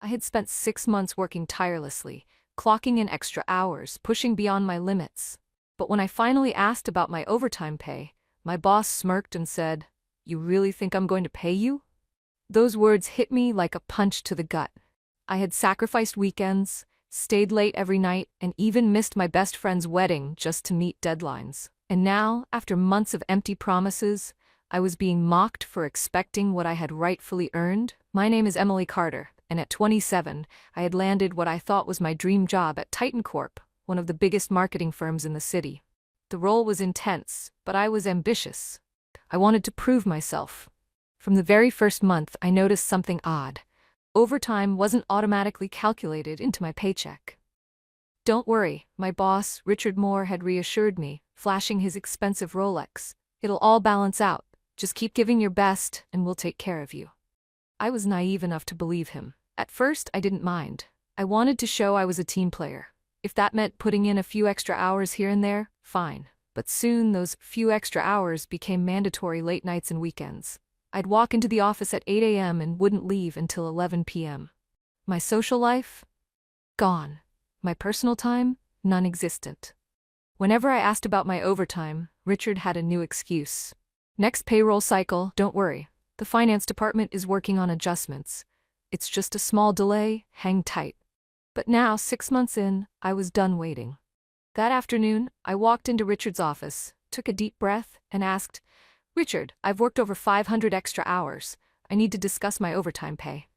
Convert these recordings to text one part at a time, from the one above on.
had spent 6 months working tirelessly, clocking in extra hours, pushing beyond my limits. But when I finally asked about my overtime pay, my boss smirked and said, "You really think I'm going to pay you?" Those words hit me like a punch to the gut. I had sacrificed weekends, stayed late every night, and even missed my best friend's wedding just to meet deadlines. And now, after months of empty promises, I was being mocked for expecting what I had rightfully earned. My name is Emily Carter, and at 27, I had landed what I thought was my dream job at Titan Corp, one of the biggest marketing firms in the city. The role was intense, but I was ambitious. I wanted to prove myself. From the very first month, I noticed something odd. Overtime wasn't automatically calculated into my paycheck. "Don't worry," my boss, Richard Moore, had reassured me, flashing his expensive Rolex. "It'll all balance out. Just keep giving your best, and we'll take care of you." I was naive enough to believe him. At first, I didn't mind. I wanted to show I was a team player. If that meant putting in a few extra hours here and there, fine. But soon, those few extra hours became mandatory late nights and weekends. I'd walk into the office at 8 a.m. and wouldn't leave until 11 p.m. My social life? Gone. My personal time? Non-existent. Whenever I asked about my overtime, Richard had a new excuse. "Next payroll cycle, don't worry. The finance department is working on adjustments. It's just a small delay, hang tight." But now, 6 months in, I was done waiting. That afternoon, I walked into Richard's office, took a deep breath, and asked, "Richard, I've worked over 500 extra hours. I need to discuss my overtime pay."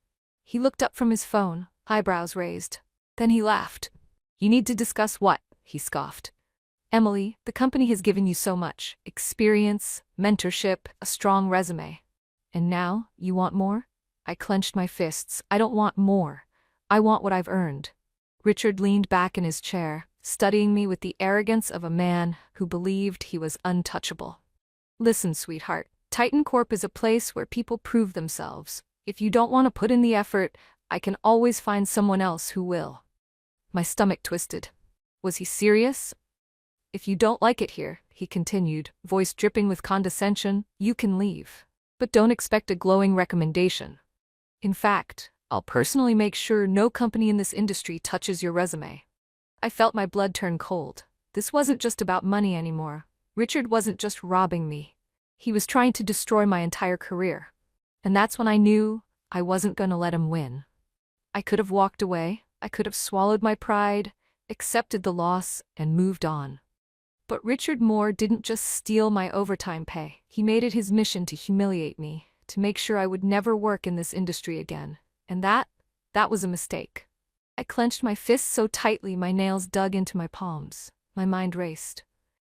He looked up from his phone, eyebrows raised. Then he laughed. "You need to discuss what?" he scoffed. "Emily, the company has given you so much. Experience, mentorship, a strong resume. And now, you want more?" I clenched my fists. "I don't want more. I want what I've earned." Richard leaned back in his chair, studying me with the arrogance of a man who believed he was untouchable. "Listen, sweetheart, Titan Corp is a place where people prove themselves. If you don't want to put in the effort, I can always find someone else who will." My stomach twisted. Was he serious? "If you don't like it here," he continued, voice dripping with condescension, "you can leave. But don't expect a glowing recommendation. In fact, I'll personally make sure no company in this industry touches your resume." I felt my blood turn cold. This wasn't just about money anymore. Richard wasn't just robbing me. He was trying to destroy my entire career. And that's when I knew I wasn't going to let him win. I could have walked away. I could have swallowed my pride, accepted the loss, and moved on. But Richard Moore didn't just steal my overtime pay. He made it his mission to humiliate me, to make sure I would never work in this industry again. And that was a mistake. I clenched my fists so tightly my nails dug into my palms. My mind raced.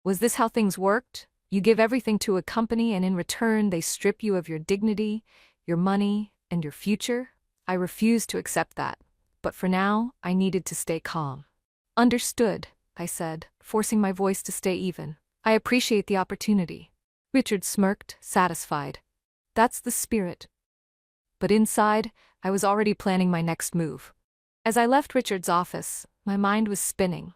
Was this how things worked? You give everything to a company and in return they strip you of your dignity, your money, and your future? I refused to accept that. But for now, I needed to stay calm. "Understood," I said, forcing my voice to stay even. "I appreciate the opportunity." Richard smirked, satisfied. "That's the spirit." But inside, I was already planning my next move. As I left Richard's office, my mind was spinning.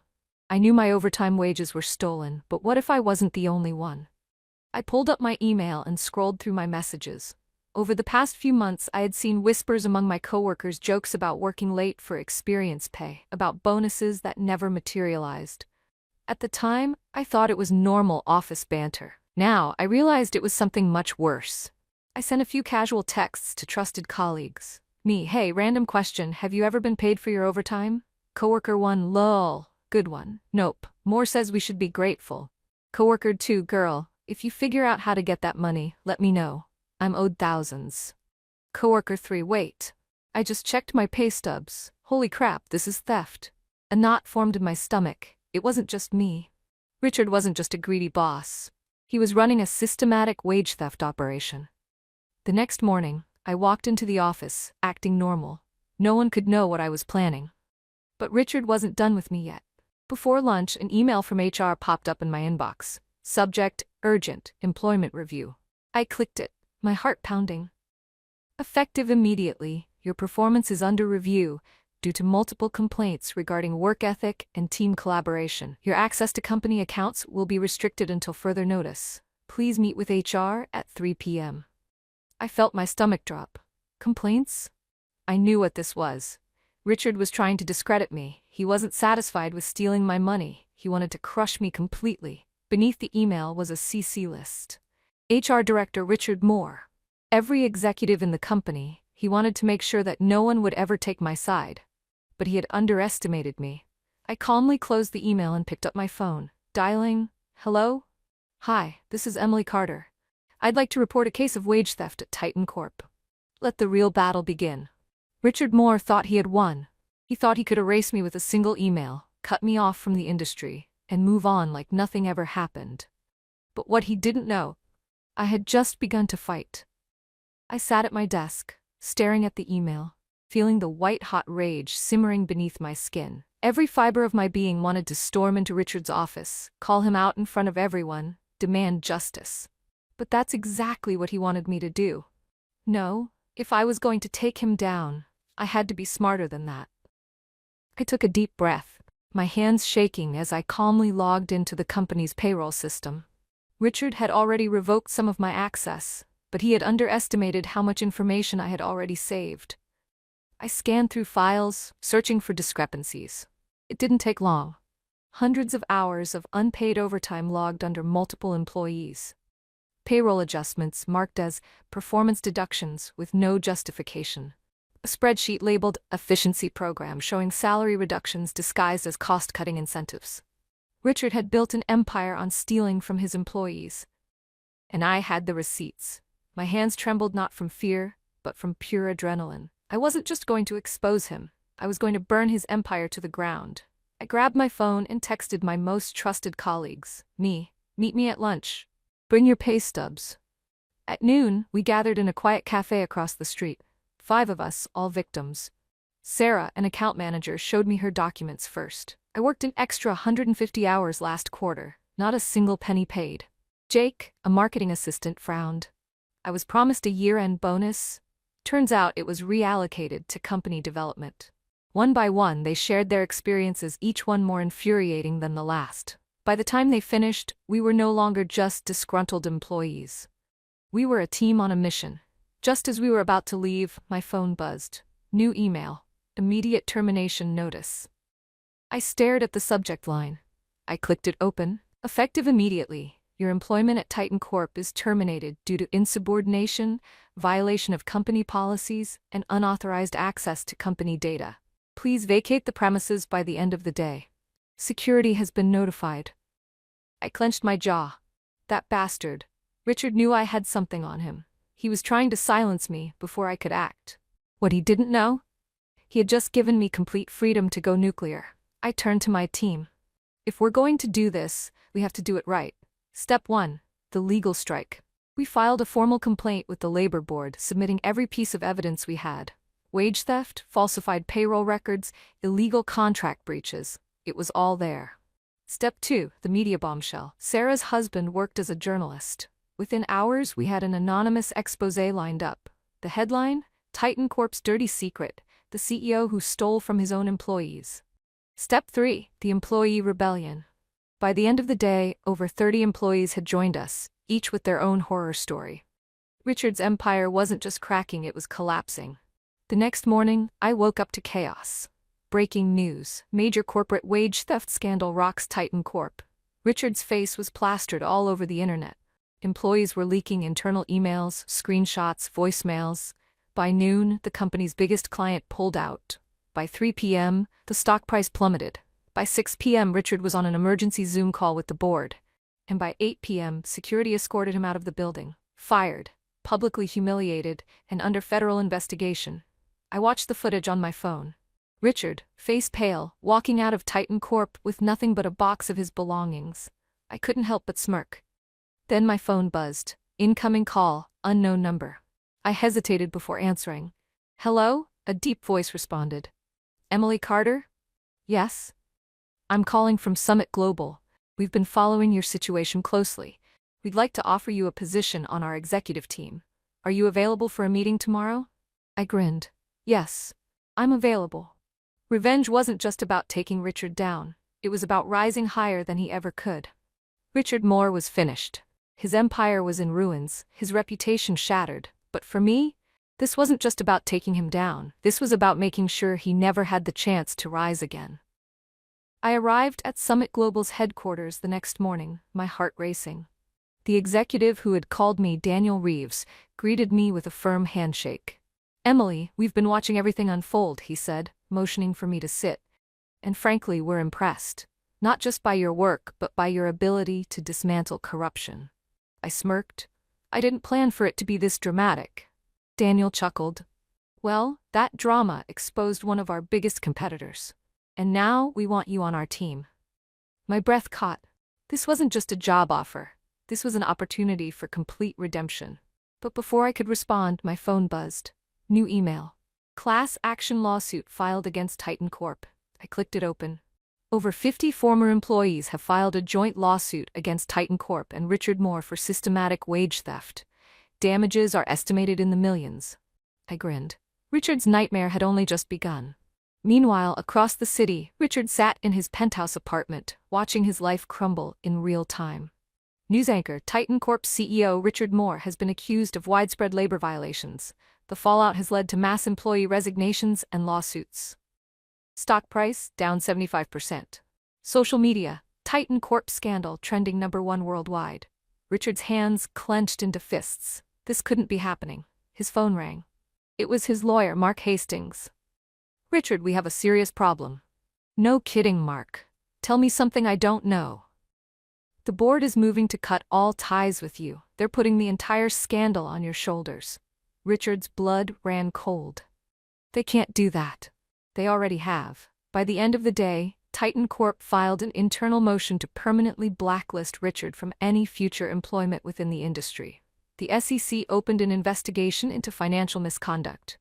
I knew my overtime wages were stolen, but what if I wasn't the only one? I pulled up my email and scrolled through my messages. Over the past few months, I had seen whispers among my coworkers, jokes about working late for experience pay, about bonuses that never materialized. At the time, I thought it was normal office banter. Now, I realized it was something much worse. I sent a few casual texts to trusted colleagues. Me, "Hey, random question, have you ever been paid for your overtime?" Coworker 1, "Lol, good one. Nope, Moore says we should be grateful." Coworker 2, "Girl, if you figure out how to get that money, let me know. I'm owed thousands." Coworker 3, "Wait. I just checked my pay stubs. Holy crap, this is theft." A knot formed in my stomach. It wasn't just me. Richard wasn't just a greedy boss. He was running a systematic wage theft operation. The next morning, I walked into the office, acting normal. No one could know what I was planning. But Richard wasn't done with me yet. Before lunch, an email from HR popped up in my inbox. Subject, urgent, employment review. I clicked it, my heart pounding. Effective immediately, your performance is under review due to multiple complaints regarding work ethic and team collaboration. Your access to company accounts will be restricted until further notice. Please meet with HR at 3 p.m. I felt my stomach drop. Complaints? I knew what this was. Richard was trying to discredit me. He wasn't satisfied with stealing my money. He wanted to crush me completely. Beneath the email was a CC list. HR Director Richard Moore. Every executive in the company. He wanted to make sure that no one would ever take my side. But he had underestimated me. I calmly closed the email and picked up my phone, dialing, "Hello? Hi, this is Emily Carter. I'd like to report a case of wage theft at Titan Corp." Let the real battle begin. Richard Moore thought he had won. He thought he could erase me with a single email, cut me off from the industry, and move on like nothing ever happened. But what he didn't know, I had just begun to fight. I sat at my desk, staring at the email, feeling the white-hot rage simmering beneath my skin. Every fiber of my being wanted to storm into Richard's office, call him out in front of everyone, demand justice. But that's exactly what he wanted me to do. No, if I was going to take him down, I had to be smarter than that. I took a deep breath, my hands shaking as I calmly logged into the company's payroll system. Richard had already revoked some of my access, but he had underestimated how much information I had already saved. I scanned through files, searching for discrepancies. It didn't take long. Hundreds of hours of unpaid overtime logged under multiple employees. Payroll adjustments marked as performance deductions with no justification. A spreadsheet labeled efficiency program showing salary reductions disguised as cost-cutting incentives. Richard had built an empire on stealing from his employees. And I had the receipts. My hands trembled not from fear, but from pure adrenaline. I wasn't just going to expose him. I was going to burn his empire to the ground. I grabbed my phone and texted my most trusted colleagues. Meet me at lunch. Bring your pay stubs. At noon, we gathered in a quiet cafe across the street. 5 of us, all victims. Sarah, an account manager, showed me her documents first. I worked an extra 150 hours last quarter, not a single penny paid. Jake, a marketing assistant, frowned. I was promised a year-end bonus. Turns out it was reallocated to company development. One by one, they shared their experiences, each one more infuriating than the last. By the time they finished, we were no longer just disgruntled employees. We were a team on a mission. Just as we were about to leave, my phone buzzed. New email. Immediate termination notice. I stared at the subject line. I clicked it open. Effective immediately. Your employment at Titan Corp is terminated due to insubordination, violation of company policies, and unauthorized access to company data. Please vacate the premises by the end of the day. Security has been notified. I clenched my jaw. That bastard. Richard knew I had something on him. He was trying to silence me before I could act. What he didn't know? He had just given me complete freedom to go nuclear. I turned to my team. If we're going to do this, we have to do it right. Step 1. The legal strike. We filed a formal complaint with the labor board, submitting every piece of evidence we had. Wage theft, falsified payroll records, illegal contract breaches. It was all there. Step 2. The media bombshell. Sarah's husband worked as a journalist. Within hours, we had an anonymous exposé lined up. The headline? Titan Corp's dirty secret, the CEO who stole from his own employees. Step 3. The employee rebellion. By the end of the day, over 30 employees had joined us, each with their own horror story. Richard's empire wasn't just cracking, it was collapsing. The next morning, I woke up to chaos. Breaking news. Major corporate wage theft scandal rocks Titan Corp. Richard's face was plastered all over the internet. Employees were leaking internal emails, screenshots, voicemails. By noon, the company's biggest client pulled out. By 3 p.m., the stock price plummeted. By 6 p.m., Richard was on an emergency Zoom call with the board. And by 8 p.m., security escorted him out of the building. Fired, publicly humiliated, and under federal investigation. I watched the footage on my phone. Richard, face pale, walking out of Titan Corp with nothing but a box of his belongings. I couldn't help but smirk. Then my phone buzzed. Incoming call, unknown number. I hesitated before answering. Hello? A deep voice responded. Emily Carter? Yes? I'm calling from Summit Global. We've been following your situation closely. We'd like to offer you a position on our executive team. Are you available for a meeting tomorrow? I grinned. Yes, I'm available. Revenge wasn't just about taking Richard down. It was about rising higher than he ever could. Richard Moore was finished. His empire was in ruins, his reputation shattered. But for me, This wasn't just about taking him down, this was about making sure he never had the chance to rise again. I arrived at Summit Global's headquarters the next morning, my heart racing. The executive who had called me Daniel Reeves greeted me with a firm handshake. "Emily, we've been watching everything unfold," he said, motioning for me to sit. "And frankly, we're impressed. Not just by your work, but by your ability to dismantle corruption." I smirked. I didn't plan for it to be this dramatic. Daniel chuckled. "Well, that drama exposed one of our biggest competitors. And now we want you on our team." My breath caught. This wasn't just a job offer. This was an opportunity for complete redemption. But before I could respond, my phone buzzed. New email. Class action lawsuit filed against Titan Corp. I clicked it open. Over 50 former employees have filed a joint lawsuit against Titan Corp and Richard Moore for systematic wage theft. Damages are estimated in the millions. I grinned. Richard's nightmare had only just begun. Meanwhile, across the city, Richard sat in his penthouse apartment, watching his life crumble in real time. News anchor Titan Corp CEO Richard Moore has been accused of widespread labor violations. The fallout has led to mass employee resignations and lawsuits. Stock price down 75%. Social media, Titan Corp scandal trending #1 worldwide. Richard's hands clenched into fists. This couldn't be happening. His phone rang. It was his lawyer, Mark Hastings. "Richard, we have a serious problem." "No kidding, Mark. Tell me something I don't know." "The board is moving to cut all ties with you. They're putting the entire scandal on your shoulders." Richard's blood ran cold. "They can't do that. They already have." By the end of the day, Titan Corp filed an internal motion to permanently blacklist Richard from any future employment within the industry. The SEC opened an investigation into financial misconduct.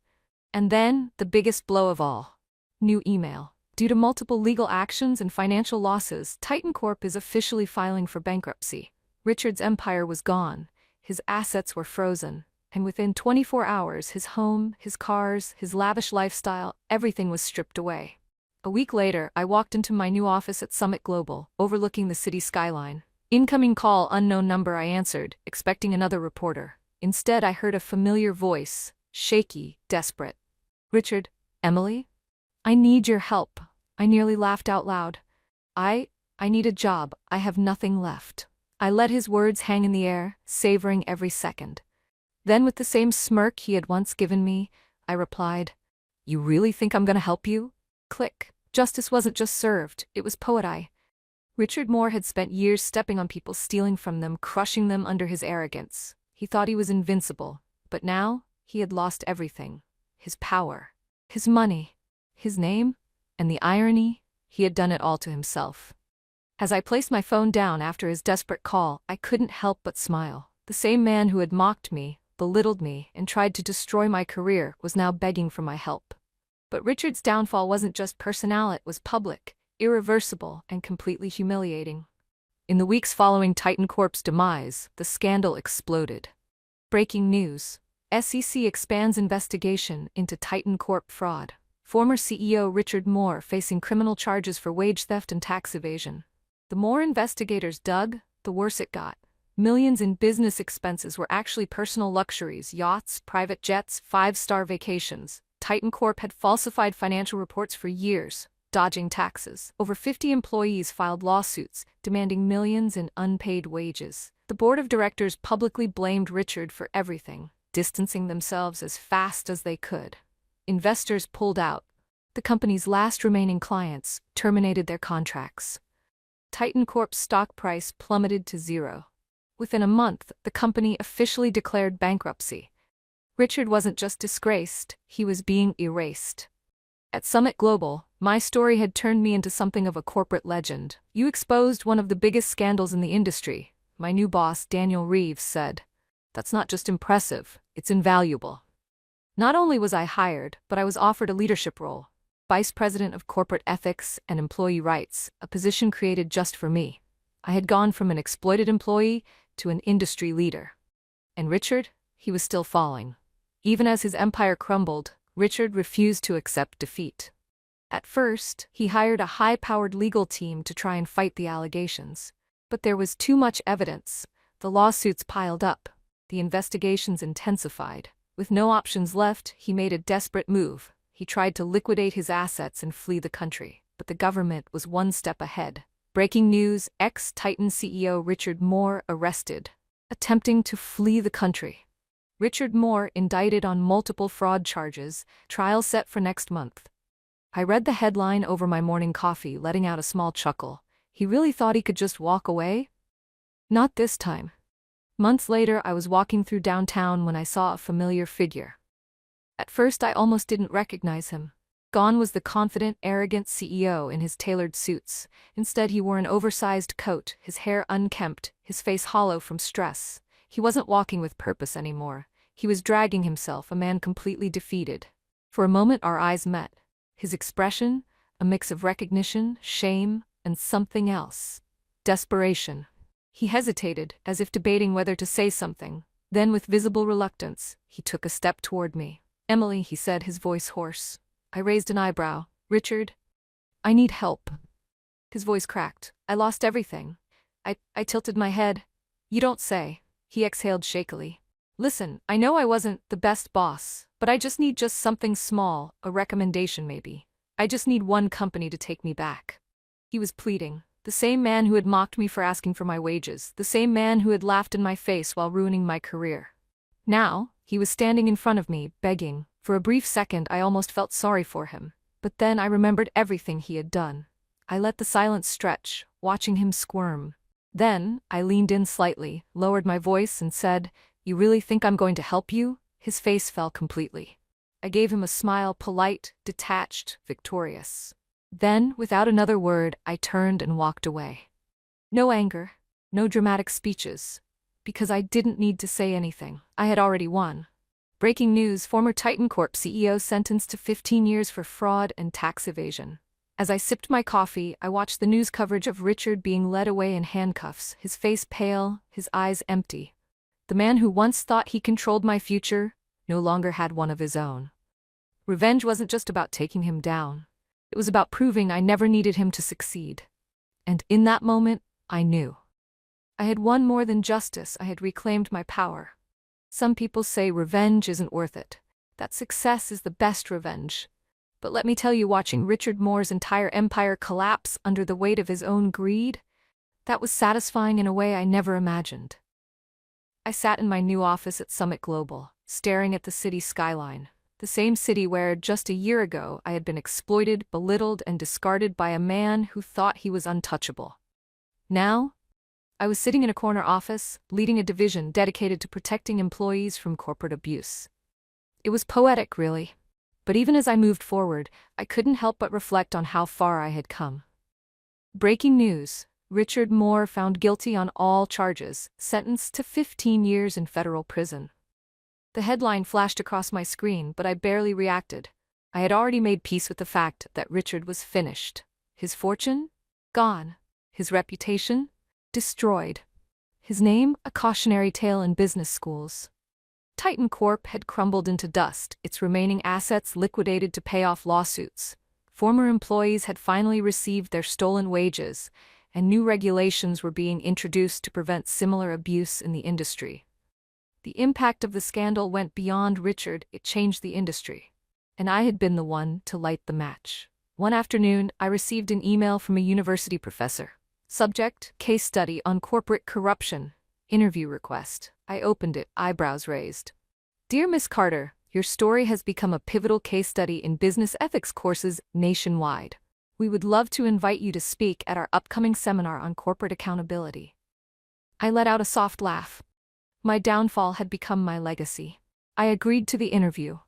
And then, the biggest blow of all. New email. Due to multiple legal actions and financial losses, Titan Corp is officially filing for bankruptcy. Richard's empire was gone, his assets were frozen, and within 24 hours his home, his cars, his lavish lifestyle, everything was stripped away. A week later, I walked into my new office at Summit Global, overlooking the city skyline. "Incoming call, unknown number," I answered, expecting another reporter. Instead, I heard a familiar voice, shaky, desperate. "Richard, Emily? I need your help." I nearly laughed out loud. I need a job. I have nothing left." I let his words hang in the air, savoring every second. Then with the same smirk he had once given me, I replied, "You really think I'm gonna help you?" Click. Justice wasn't just served, it was poetic. Richard Moore had spent years stepping on people, stealing from them, crushing them under his arrogance. He thought he was invincible, but now he had lost everything. His power, his money, his name, and the irony, he had done it all to himself. As I placed my phone down after his desperate call, I couldn't help but smile. The same man who had mocked me, belittled me, and tried to destroy my career was now begging for my help. But Richard's downfall wasn't just personal, it was public, irreversible, and completely humiliating. In the weeks following Titan Corp's demise, the scandal exploded. Breaking news. SEC expands investigation into Titan Corp fraud. Former CEO Richard Moore facing criminal charges for wage theft and tax evasion. The more investigators dug, the worse it got. Millions in business expenses were actually personal luxuries, yachts, private jets, 5-star vacations. Titan Corp had falsified financial reports for years, dodging taxes. Over 50 employees filed lawsuits, demanding millions in unpaid wages. The board of directors publicly blamed Richard for everything, distancing themselves as fast as they could. Investors pulled out. The company's last remaining clients terminated their contracts. Titan Corp's stock price plummeted to zero. Within a month, the company officially declared bankruptcy. Richard wasn't just disgraced, he was being erased. At Summit Global, my story had turned me into something of a corporate legend. "You exposed one of the biggest scandals in the industry," my new boss, Daniel Reeves, said. "That's not just impressive, it's invaluable." Not only was I hired, but I was offered a leadership role. Vice President of Corporate Ethics and Employee Rights, a position created just for me. I had gone from an exploited employee to an industry leader. And Richard, he was still falling. Even as his empire crumbled, Richard refused to accept defeat. At first, he hired a high-powered legal team to try and fight the allegations. But there was too much evidence. The lawsuits piled up. The investigations intensified. With no options left, he made a desperate move. He tried to liquidate his assets and flee the country, but the government was one step ahead. Breaking news: ex-Titan CEO Richard Moore arrested, attempting to flee the country. Richard Moore indicted on multiple fraud charges, trial set for next month. I read the headline over my morning coffee, letting out a small chuckle. He really thought he could just walk away? Not this time. Months later, I was walking through downtown when I saw a familiar figure. At first, I almost didn't recognize him. Gone was the confident, arrogant CEO in his tailored suits. Instead, he wore an oversized coat, his hair unkempt, his face hollow from stress. He wasn't walking with purpose anymore. He was dragging himself, a man completely defeated. For a moment, our eyes met. His expression, a mix of recognition, shame, and something else. Desperation. He hesitated, as if debating whether to say something. Then, with visible reluctance, he took a step toward me. "Emily," he said, his voice hoarse. I raised an eyebrow. "Richard, I need help." His voice cracked. "I lost everything." I tilted my head. "You don't say." He exhaled shakily. "Listen, I know I wasn't the best boss, but I just need something small, a recommendation maybe. I just need one company to take me back." He was pleading. The same man who had mocked me for asking for my wages, the same man who had laughed in my face while ruining my career. Now, he was standing in front of me, begging. For a brief second, I almost felt sorry for him. But then I remembered everything he had done. I let the silence stretch, watching him squirm. Then, I leaned in slightly, lowered my voice, and said, "You really think I'm going to help you?" His face fell completely. I gave him a smile, polite, detached, victorious. Then, without another word, I turned and walked away. No anger, no dramatic speeches, because I didn't need to say anything. I had already won. Breaking news: former Titan Corp CEO sentenced to 15 years for fraud and tax evasion. As I sipped my coffee, I watched the news coverage of Richard being led away in handcuffs, his face pale, his eyes empty. The man who once thought he controlled my future no longer had one of his own. Revenge wasn't just about taking him down. It was about proving I never needed him to succeed. And in that moment, I knew. I had won more than justice. I had reclaimed my power. Some people say revenge isn't worth it, that success is the best revenge. But let me tell you, watching Richard Moore's entire empire collapse under the weight of his own greed, that was satisfying in a way I never imagined. I sat in my new office at Summit Global, staring at the city skyline. The same city where, just a year ago, I had been exploited, belittled, and discarded by a man who thought he was untouchable. Now, I was sitting in a corner office, leading a division dedicated to protecting employees from corporate abuse. It was poetic, really. But even as I moved forward, I couldn't help but reflect on how far I had come. Breaking news: Richard Moore found guilty on all charges, sentenced to 15 years in federal prison. The headline flashed across my screen, but I barely reacted. I had already made peace with the fact that Richard was finished. His fortune? Gone. His reputation? Destroyed. His name? A cautionary tale in business schools. Titan Corp had crumbled into dust, its remaining assets liquidated to pay off lawsuits. Former employees had finally received their stolen wages, and new regulations were being introduced to prevent similar abuse in the industry. The impact of the scandal went beyond Richard. It changed the industry. And I had been the one to light the match. One afternoon, I received an email from a university professor. Subject: case study on corporate corruption. Interview request. I opened it, eyebrows raised. "Dear Miss Carter, your story has become a pivotal case study in business ethics courses nationwide. We would love to invite you to speak at our upcoming seminar on corporate accountability." I let out a soft laugh. My downfall had become my legacy. I agreed to the interview.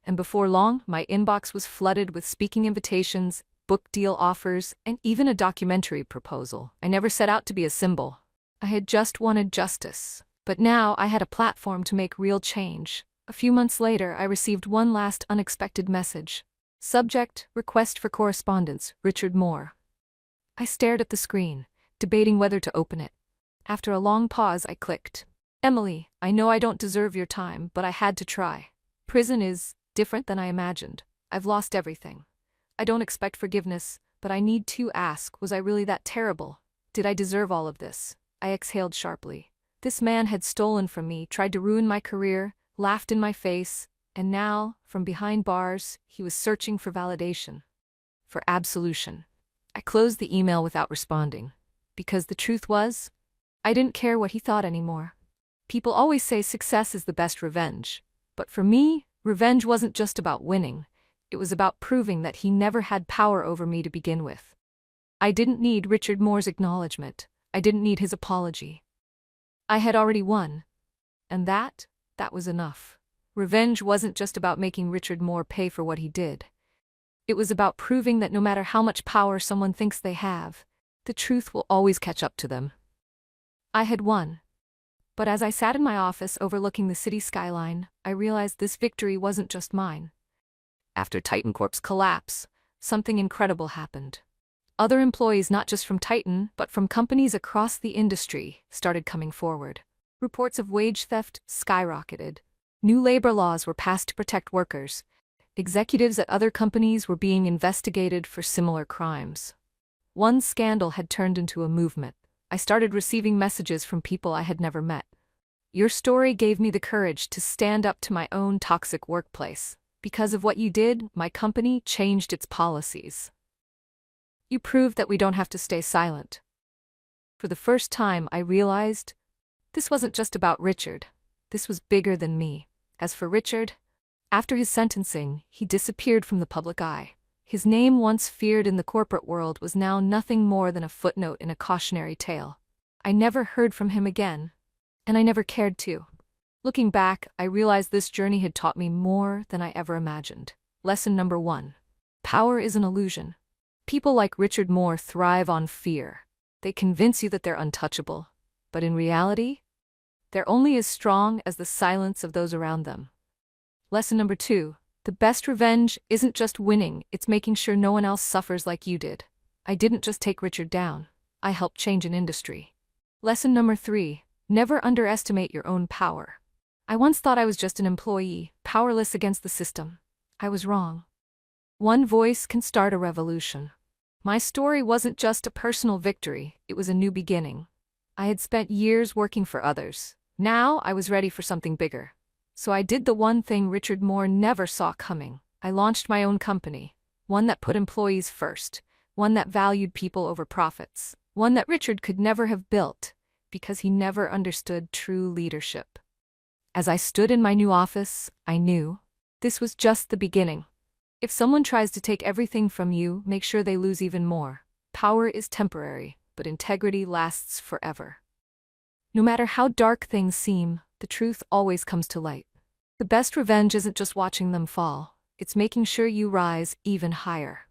And before long, my inbox was flooded with speaking invitations, book deal offers, and even a documentary proposal. I never set out to be a symbol. I had just wanted justice. But now I had a platform to make real change. A few months later, I received one last unexpected message. Subject: request for correspondence, Richard Moore. I stared at the screen, debating whether to open it. After a long pause, I clicked. "Emily, I know I don't deserve your time, but I had to try. Prison is different than I imagined. I've lost everything. I don't expect forgiveness, but I need to ask, was I really that terrible? Did I deserve all of this?" I exhaled sharply. This man had stolen from me, tried to ruin my career, laughed in my face, and now, from behind bars, he was searching for validation, for absolution. I closed the email without responding, because the truth was, I didn't care what he thought anymore. People always say success is the best revenge, but for me, revenge wasn't just about winning. It was about proving that he never had power over me to begin with. I didn't need Richard Moore's acknowledgement. I didn't need his apology. I had already won. And that was enough. Revenge wasn't just about making Richard Moore pay for what he did. It was about proving that no matter how much power someone thinks they have, the truth will always catch up to them. I had won. But as I sat in my office overlooking the city skyline, I realized this victory wasn't just mine. After Titan Corp's collapse, something incredible happened. Other employees, not just from Titan, but from companies across the industry, started coming forward. Reports of wage theft skyrocketed. New labor laws were passed to protect workers. Executives at other companies were being investigated for similar crimes. One scandal had turned into a movement. I started receiving messages from people I had never met. Your story gave me the courage to stand up to my own toxic workplace. Because of what you did, my company changed its policies. You proved that we don't have to stay silent. For the first time, I realized this wasn't just about Richard. This was bigger than me. As for Richard, after his sentencing, he disappeared from the public eye. His name, once feared in the corporate world, was now nothing more than a footnote in a cautionary tale. I never heard from him again, and I never cared to. Looking back, I realized this journey had taught me more than I ever imagined. Lesson number 1. Power is an illusion. People like Richard Moore thrive on fear. They convince you that they're untouchable, but in reality, they're only as strong as the silence of those around them. Lesson number 2. The best revenge isn't just winning, it's making sure no one else suffers like you did. I didn't just take Richard down. I helped change an industry. Lesson number 3. Never underestimate your own power. I once thought I was just an employee, powerless against the system. I was wrong. One voice can start a revolution. My story wasn't just a personal victory, it was a new beginning. I had spent years working for others. Now I was ready for something bigger. So I did the one thing Richard Moore never saw coming. I launched my own company, one that put employees first, one that valued people over profits, one that Richard could never have built because he never understood true leadership. As I stood in my new office, I knew this was just the beginning. If someone tries to take everything from you, make sure they lose even more. Power is temporary, but integrity lasts forever. No matter how dark things seem, the truth always comes to light. The best revenge isn't just watching them fall, it's making sure you rise even higher.